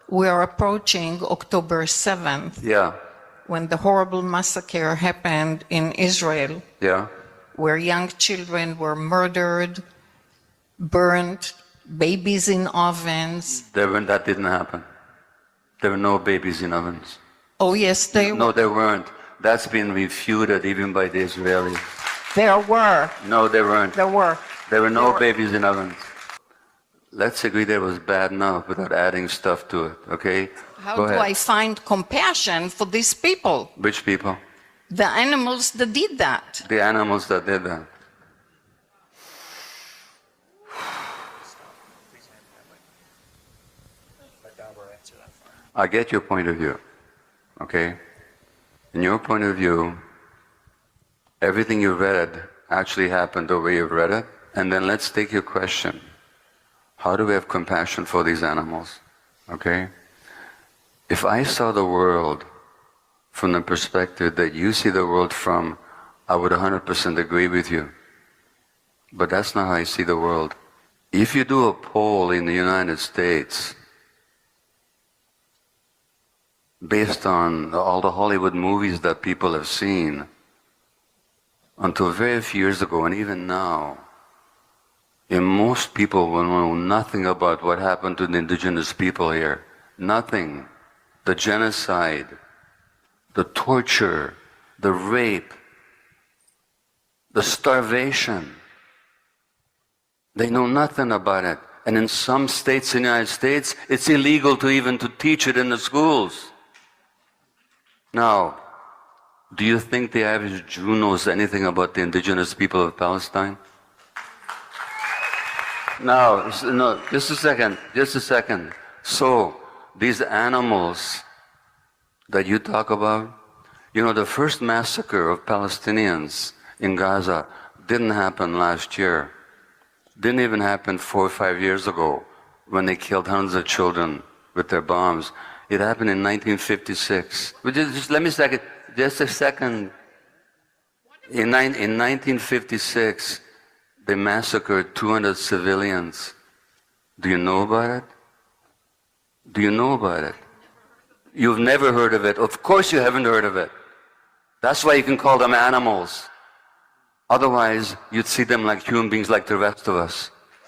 We are approaching October 7th, Yeah, when the horrible massacre happened in Israel, yeah. where young children were murdered, burned, babies in ovens. That didn't happen. There were no babies in ovens. Oh yes, No, there weren't. That's been refuted even by the Israelis. there were. No, there weren't. There were. There were no babies in ovens. Let's agree that it was bad enough without adding stuff to it, okay? How Go do ahead. I find compassion for these people? Which people? The animals that did that. The animals that did that. I get your point of view, okay? In your point of view, everything you read actually happened the way you've read it. And then let's take your question. How do we have compassion for these animals, okay? If I saw the world from the perspective that you see the world from, I would 100% agree with you. But that's not how I see the world. If you do a poll in the United States, based on all the Hollywood movies that people have seen, until very few years ago and even now, most people will know nothing about what happened to the indigenous people here. Nothing. The genocide, the torture, the rape, the starvation. They know nothing about it. And in some states in the United States, it's illegal to even to teach it in the schools. Now, do you think the average Jew knows anything about the indigenous people of Palestine? No, just a second. So, these animals that you talk about, you know, the first massacre of Palestinians in Gaza didn't happen last year. Didn't even happen 4 or 5 years ago when they killed hundreds of children with their bombs. It happened in 1956. Just a second. In 1956, they massacred 200 civilians. Do you know about it? Do you know about it? You've never heard of it. Of course you haven't heard of it. That's why you can call them animals. Otherwise, you'd see them like human beings like the rest of us.